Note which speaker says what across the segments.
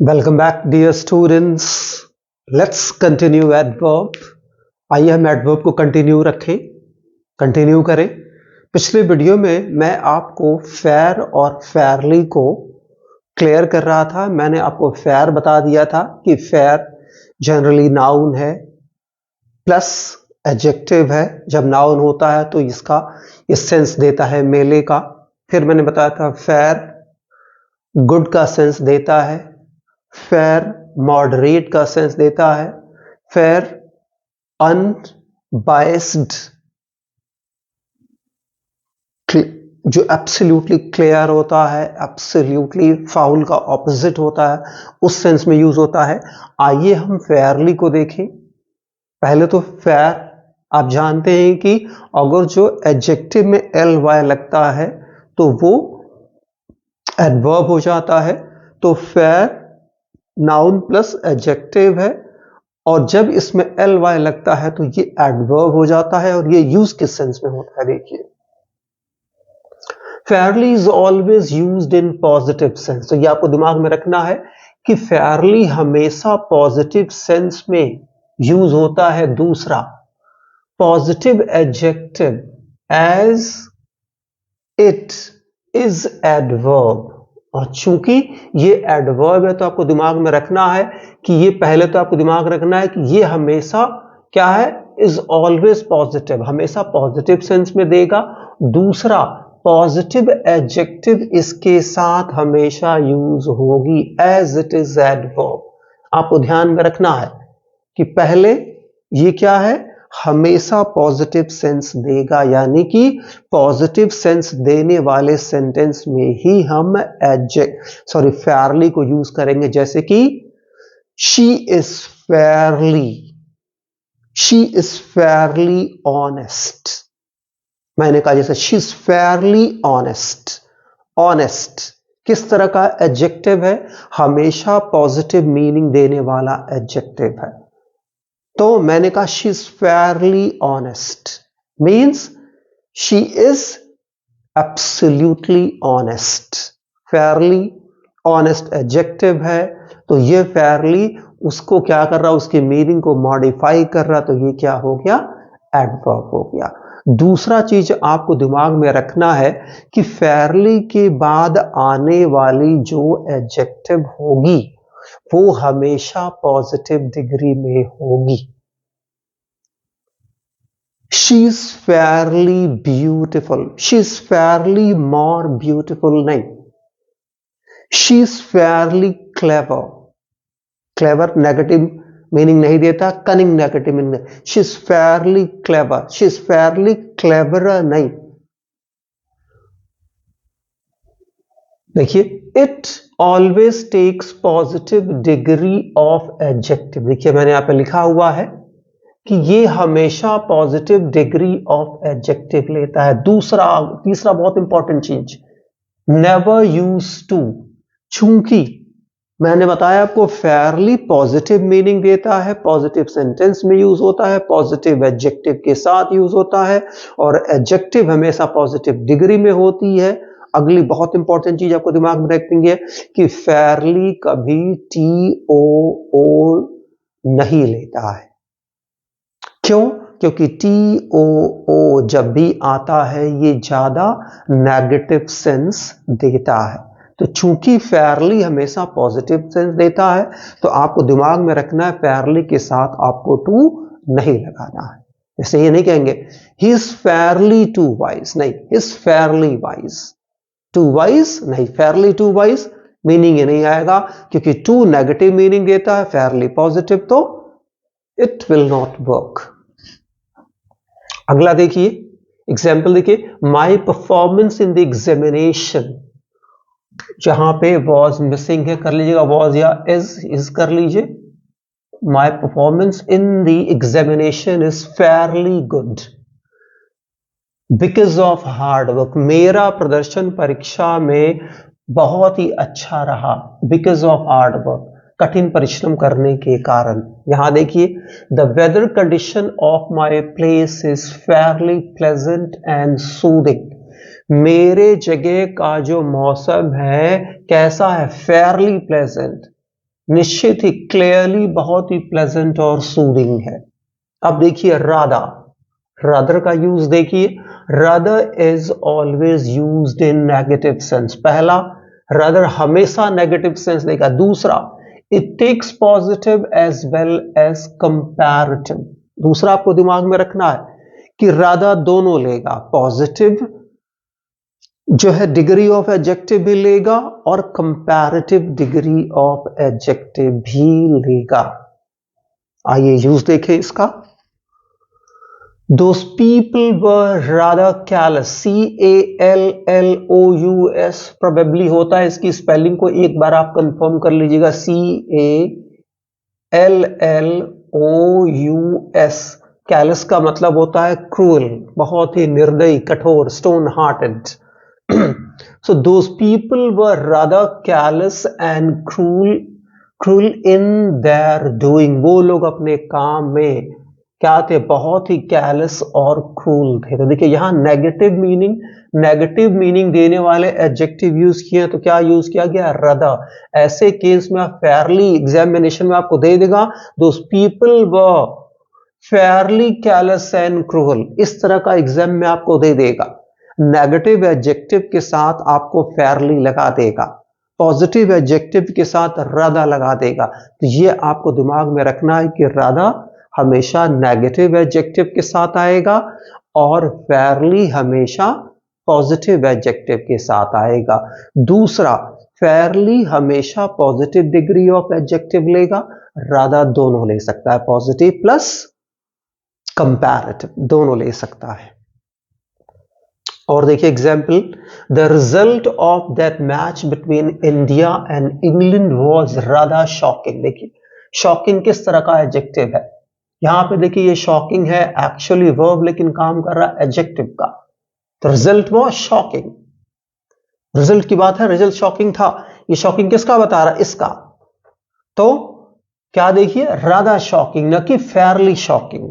Speaker 1: Welcome back dear students. Let's continue adverb. आइए हम adverb को कंटिन्यू करें। पिछले वीडियो में मैं आपको फेयर और फेयरली को क्लियर कर रहा था। मैंने आपको फेयर बता दिया था कि फेयर जनरली नाउन है प्लस एडजेक्टिव है। जब नाउन होता है तो इसका सेंस देता है मेले का। फिर मैंने बताया था फेयर गुड का सेंस देता है, फेयर मॉडरेट का सेंस देता है, फेयर अनबायस्ड जो एब्सोल्युटली क्लियर होता है, एब्सोल्युटली फाउल का ऑपोजिट होता है, उस सेंस में यूज होता है। आइए हम फेयरली को देखें। पहले तो फेयर आप जानते हैं कि अगर जो एडजेक्टिव में एल वाई लगता है तो वो एडवर्ब हो जाता है। तो फेयर नाउन प्लस एडजेक्टिव है और जब इसमें एल वाई लगता है तो ये एडवर्ब हो जाता है। और ये यूज किस सेंस में होता है देखिए, Fairlie is always used in positive sense. तो ये आपको दिमाग में रखना है कि फेयरली हमेशा पॉजिटिव सेंस में यूज होता है। दूसरा, positive adjective as it is adverb. और चूंकि ये एडवर्ब है तो आपको दिमाग में रखना है कि ये पहले तो आपको दिमाग रखना है कि ये हमेशा क्या है, इज ऑलवेज पॉजिटिव, हमेशा पॉजिटिव सेंस में देगा। दूसरा, पॉजिटिव एडजेक्टिव इसके साथ हमेशा यूज होगी एज इट इज एडवर्ब। आपको ध्यान में रखना है कि पहले ये क्या है, हमेशा पॉजिटिव सेंस देगा, यानी कि पॉजिटिव सेंस देने वाले सेंटेंस में ही हम फेयरली को यूज करेंगे। जैसे कि शी इज फेयरली ऑनेस्ट। मैंने कहा जैसे she is Fairlie honest. Honest किस तरह का एडजेक्टिव है, हमेशा पॉजिटिव मीनिंग देने वाला एडजेक्टिव है। तो मैंने कहा she is Fairlie honest means she is absolutely honest. Fairlie honest adjective है तो ये फेयरली उसको क्या कर रहा, उसकी मीनिंग को मॉडिफाई कर रहा, तो ये क्या हो गया, एडवर्ब हो गया। दूसरा चीज आपको दिमाग में रखना है कि फेयरली के बाद आने वाली जो एडजेक्टिव होगी वो हमेशा पॉजिटिव डिग्री में होगी। She is fairly beautiful, she is fairly more beautiful नहीं, she is fairly clever. Clever negative meaning नहीं देता, cunning negative meaning. She is fairly clever, she is fairly clever नहीं। देखिए, it always takes positive degree of adjective. देखिए मैंने यहां पे लिखा हुआ है कि ये हमेशा पॉजिटिव डिग्री ऑफ एडजेक्टिव लेता है। तीसरा बहुत इंपॉर्टेंट चीज, नेवर यूज टू। चूंकि मैंने बताया आपको फेयरली पॉजिटिव मीनिंग देता है, पॉजिटिव सेंटेंस में यूज होता है, पॉजिटिव एडजेक्टिव के साथ यूज होता है और एडजेक्टिव हमेशा पॉजिटिव डिग्री में होती है। अगली बहुत इंपॉर्टेंट चीज आपको दिमाग में रखेंगे कि फेयरली कभी TOO नहीं लेता है। क्यों? क्योंकि TOO जब भी आता है ये ज्यादा नेगेटिव सेंस देता है। तो चूंकि फेयरली हमेशा पॉजिटिव सेंस देता है तो आपको दिमाग में रखना है फेयरली के साथ आपको टू नहीं लगाना है। जैसे ये नहीं कहेंगे he is fairly too wise, नहीं, he is fairly wise. Too wise नहीं, फेयरली टू वाइज मीनिंग ये नहीं आएगा क्योंकि टू नेगेटिव मीनिंग देता है, फेयरली पॉजिटिव, तो इट विल नॉट वर्क। अगला देखिए एग्जाम्पल, देखिए my performance in the examination. जहां पे वॉज मिसिंग है कर लीजिएगा वॉज या इज कर लीजिए। माई performance in the examination is fairly good because of hard work. मेरा प्रदर्शन परीक्षा में बहुत ही अच्छा रहा बिकॉज ऑफ हार्ड वर्क, कठिन परिश्रम करने के कारण। यहां देखिए, the weather condition of my place is fairly pleasant and soothing. मेरे जगह का जो मौसम है कैसा है, फेयरली प्लेजेंट निश्चित ही, क्लियरली, बहुत ही प्लेजेंट और सूदिंग है। अब देखिए रादर का यूज देखिए, rather is always used in negative sense. पहला, रादर हमेशा नेगेटिव सेंस देगा। दूसरा, it takes positive as well as comparative. दूसरा आपको दिमाग में रखना है कि रादर दोनों लेगा, पॉजिटिव जो है डिग्री ऑफ एडजेक्टिव भी लेगा और कंपैरेटिव डिग्री ऑफ एडजेक्टिव भी लेगा। आइए यूज देखें इसका। Those people were rather careless, CALLOUS probably होता है, इसकी स्पेलिंग को एक बार आप कंफर्म कर लीजिएगा, CALLOUS। कैलस का मतलब होता है क्रूअल, बहुत ही निर्दयी, कठोर, stone hearted. So those people were rather careless and cruel in their doing। वो लोग अपने काम में क्या थे, बहुत ही कैलस और क्रूल थे। तो देखिए यहां नेगेटिव मीनिंग देने वाले एडजेक्टिव यूज किए, तो क्या यूज किया गया, रदर। ऐसे केस में आप फेयरली, एग्जामिनेशन में आपको दे देगा those people were Fairlie callus and cruel, इस तरह का एग्जाम में आपको दे देगा। नेगेटिव एडजेक्टिव के साथ आपको फेयरली लगा देगा, पॉजिटिव एडजेक्टिव के साथ रदा लगा देगा। तो ये आपको दिमाग में रखना है कि रदा हमेशा नेगेटिव एडजेक्टिव के साथ आएगा और फेयरली हमेशा पॉजिटिव एडजेक्टिव के साथ आएगा। दूसरा, फेयरली हमेशा पॉजिटिव डिग्री ऑफ एडजेक्टिव लेगा, रदा दोनों ले सकता है, पॉजिटिव प्लस कंपैरेटिव दोनों ले सकता है। और देखिए example, the result of that match between India and England was rather shocking. देखिए शॉकिंग किस तरह का एडजेक्टिव है, यहां पे देखिए ये शॉकिंग है एक्चुअली वर्ब, लेकिन काम कर रहा है एडजेक्टिव का। तो रिजल्ट वाज शॉकिंग, रिजल्ट की बात है, रिजल्ट शॉकिंग था। ये शॉकिंग किसका बता रहा है, इसका। तो क्या देखिए, रादर शॉकिंग, न कि फेयरली शॉकिंग।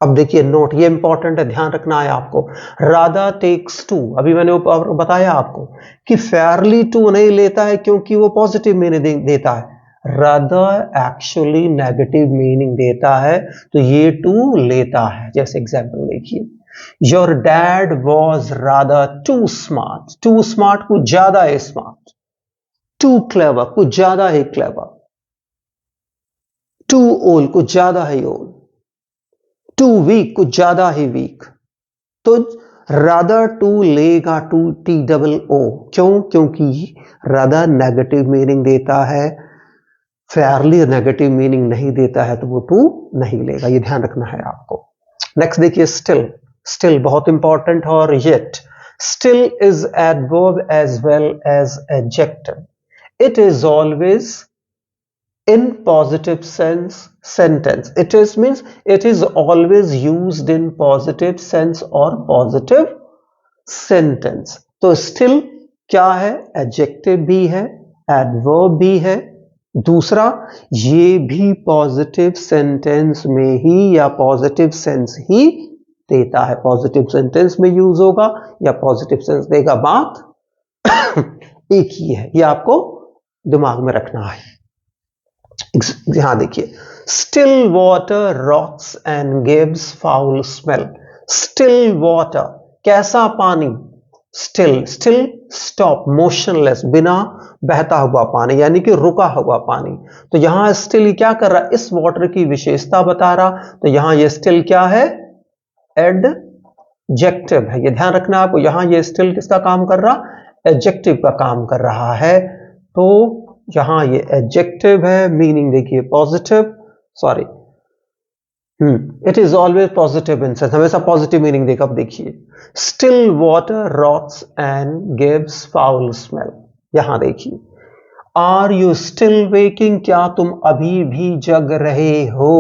Speaker 1: अब देखिए नोट, ये इंपॉर्टेंट है, ध्यान रखना है आपको। रादर टेक्स टू, अभी मैंने बताया आपको कि फेयरली टू नहीं लेता है क्योंकि वो पॉजिटिव मीनिंग देता है, रादर एक्चुअली नेगेटिव मीनिंग देता है, तो ये टू लेता है। जैसे एग्जांपल देखिए, your dad was rather too smart, too smart कुछ ज्यादा है स्मार्ट, टू क्लेवर कुछ ज्यादा है क्लेवर, टू ओल्ड कुछ ज्यादा है ओल्ड, टू वीक कुछ ज्यादा है वीक। तो रादर टू लेगा टू TOO, क्यों, क्योंकि रादर नेगेटिव मीनिंग देता है, फेयरली नेगेटिव मीनिंग नहीं देता है, तो वो टू नहीं लेगा, ये ध्यान रखना है आपको। नेक्स्ट देखिए स्टिल बहुत इंपॉर्टेंट है। और yet, still is adverb as well as adjective, it is always in positive sense sentence, it is means it is always used in positive sense or positive sentence। तो still क्या है, adjective भी है, adverb भी है। दूसरा, ये भी positive sentence में ही या positive sense ही देता है, positive sentence में यूज होगा या positive sense देगा, बात एक ही है, ये आपको दिमाग में रखना है। यहां देखिए, still water rots and gives foul smell. Still water कैसा पानी, स्टिल स्टॉप, मोशनलेस बिना बहता हुआ पानी, यानी कि रुका हुआ पानी। तो यहां स्टिल क्या कर रहा है, इस वाटर की विशेषता बता रहा, तो यहां ये स्टिल क्या है, एडजेक्टिव है, ये ध्यान रखना आपको। यहां ये स्टिल किसका काम कर रहा, एडजेक्टिव का काम कर रहा है। तो यहां ये एडजेक्टिव है, मीनिंग देखिए positive, sorry it is always positive in sense, हमेशा पॉजिटिव मीनिंग देगा। अब देखिए, still water rots and gives foul smell. यहां देखिए, आर यू स्टिल वेकिंग, क्या तुम अभी भी जग रहे हो।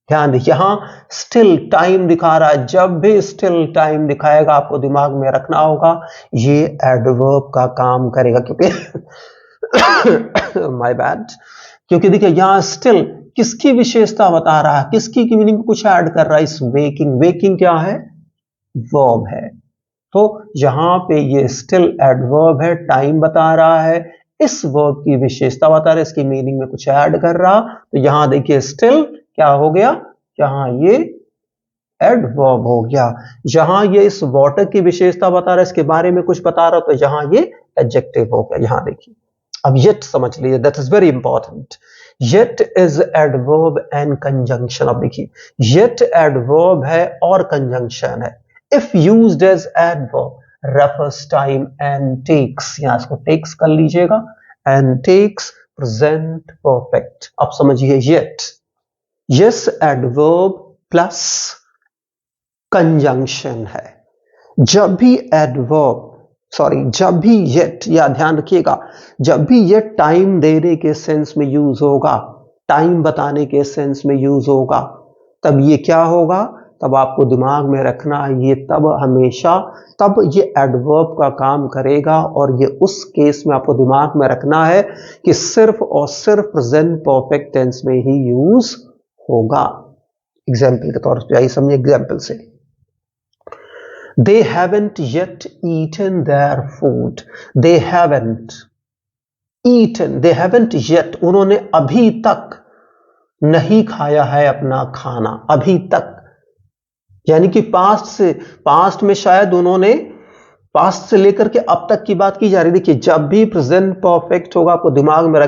Speaker 1: ध्यान देखिए, यहां स्टिल टाइम दिखा रहा है, जब भी स्टिल टाइम दिखाएगा आपको दिमाग में रखना होगा ये एडवर्ब का काम करेगा, क्योंकि माय बैड, क्योंकि देखिए यहां स्टिल किसकी विशेषता बता रहा है, किसकी की मीनिंग कुछ ऐड कर रहा है, इस वेकिंग क्या है, वर्ब है। तो यहां पे ये स्टिल एडवर्ब है, टाइम बता रहा है, इस वर्ब की विशेषता बता रहा है, इसकी मीनिंग में कुछ ऐड कर रहा, तो यहां देखिए स्टिल क्या हो गया, यहां ये एडवर्ब हो गया। जहां ये इस वाटर की विशेषता बता रहा है, इसके बारे में कुछ बता रहा, तो यहां ये एडजेक्टिव हो गया। यहां देखिए, अब येट समझ लीजिए, that is very important. Yet is adverb and conjunction. अब देखिए, येट एडवर्ब है और कंजंक्शन है। If used as adverb refers time and takes, यहां इसको टेक्स कर लीजिएगा, एंड टेक्स प्रेजेंट परफेक्ट। अब समझिए, yet yes adverb plus conjunction है। जब भी एडवर्ब जब भी येट, या ध्यान रखिएगा, जब भी ये टाइम देने के सेंस में यूज होगा, टाइम बताने के सेंस में यूज होगा, तब ये क्या होगा, तब आपको दिमाग में रखना है, ये तब हमेशा तब ये एडवर्ब का काम करेगा, और ये उस केस में आपको दिमाग में रखना है कि सिर्फ और सिर्फ प्रेजेंट परफेक्ट टेंस में ही यूज होगा। एग्जाम्पल के तौर पर आइए समझिए, एग्जाम्पल से, They haven't yet eaten their food. They haven't eaten. They haven't yet. उन्होंने अभी तक नहीं खाया है अपना खाना, अभी तक, यानी कि पास्ट में शायद उन्होंने, पास्ट से लेकर के अब तक की बात की जा रही। देखिए, जब भी प्रेजेंट परफेक्ट होगा, आपको दिमाग में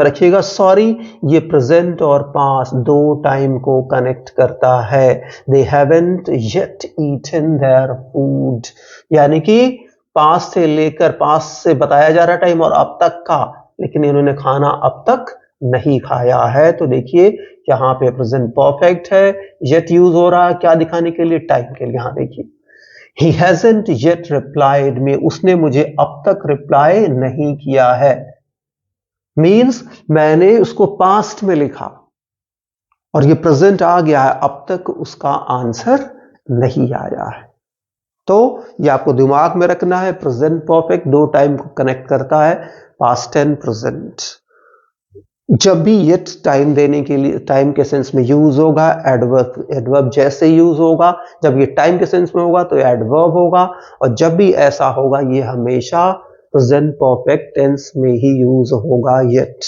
Speaker 1: रखिएगा, सॉरी, ये प्रेजेंट और पास्ट दो टाइम को कनेक्ट करता है। They haven't yet eaten their food, यानी कि पास्ट से लेकर, पास्ट से बताया जा रहा टाइम और अब तक का, लेकिन इन्होंने खाना अब तक नहीं खाया है। तो देखिए, यहां पे प्रेजेंट परफेक्ट है, येट यूज हो रहा है, क्या दिखाने के लिए, टाइम के लिए। यहां देखिए, He hasn't yet replied me, उसने मुझे अब तक रिप्लाई नहीं किया है, मीन्स मैंने उसको पास्ट में लिखा और ये प्रेजेंट आ गया है, अब तक उसका आंसर नहीं आया है। तो ये आपको दिमाग में रखना है, प्रेजेंट परफेक्ट दो टाइम को कनेक्ट करता है, पास्ट एंड प्रेजेंट। जब भी येट टाइम देने के लिए, टाइम के सेंस में यूज होगा, एडवर्ब जैसे यूज होगा, जब ये टाइम के सेंस में होगा तो एडवर्ब होगा, और जब भी ऐसा होगा ये हमेशा प्रेजेंट परफेक्ट टेंस में ही यूज होगा येट।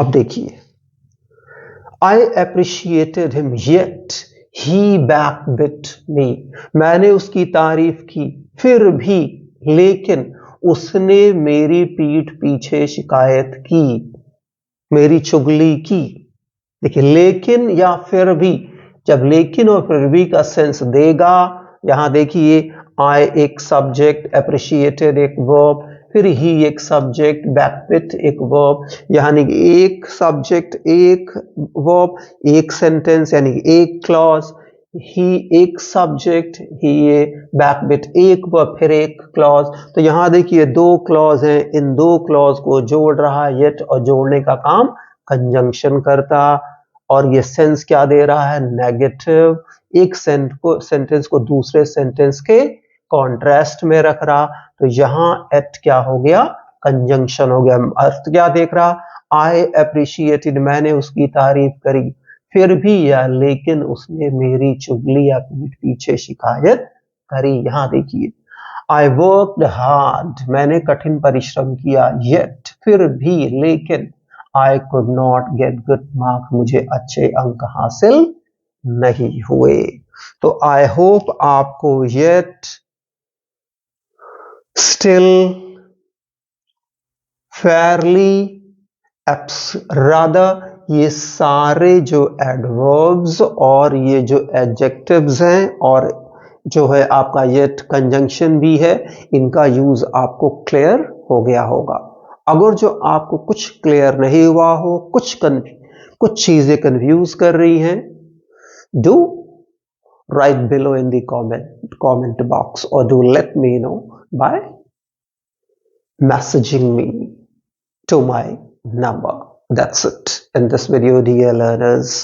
Speaker 1: अब देखिए, I appreciated him yet he backbit me, मैंने उसकी तारीफ की, फिर भी, लेकिन उसने मेरी पीठ पीछे शिकायत की, मेरी चुगली की। देखिए, लेकिन या फिर भी, जब लेकिन और फिर भी का सेंस देगा, यहां देखिए, आई एक सब्जेक्ट, अप्रिशिएटेड एक वर्ब, फिर ही एक सब्जेक्ट, बैकबिट एक वर्ब, यानी एक सब्जेक्ट एक वर्ब एक सेंटेंस, यानी एक क्लॉज, ही एक सब्जेक्ट, ही बैकबिट एक वर्ब, फिर एक क्लॉज। तो यहां देखिए दो क्लॉज हैं, इन दो क्लॉज को जोड़ रहा है येट, और जोड़ने का काम कंजंक्शन करता, और ये सेंस क्या दे रहा है, नेगेटिव, एक सेंटेंस को दूसरे सेंटेंस के कॉन्ट्रास्ट में रख रहा। तो यहां एट क्या हो गया, कंजंक्शन हो गया। अर्थ क्या देख रहा, आई अप्रिशिएटेड, मैंने उसकी तारीफ करी, फिर भी या लेकिन उसने मेरी चुगली या पीठ पीछे शिकायत करी। यहां देखिए, आई वर्कड हार्ड, मैंने कठिन परिश्रम किया, येट फिर भी, लेकिन I could not get good mark, मुझे अच्छे अंक हासिल नहीं हुए। तो आई होप आपको येट, स्टिल, फेयरली, रादर, ये सारे जो एडवर्ब्स और ये जो एडजेक्टिव्स हैं, और जो है आपका येट कंजंक्शन भी है, इनका यूज आपको क्लियर हो गया होगा। अगर जो आपको कुछ क्लियर नहीं हुआ हो, कुछ चीजें कंफ्यूज कर रही हैं, do write below in the comment box, or do let me know by messaging me to my number. That's it in this video, dear learners.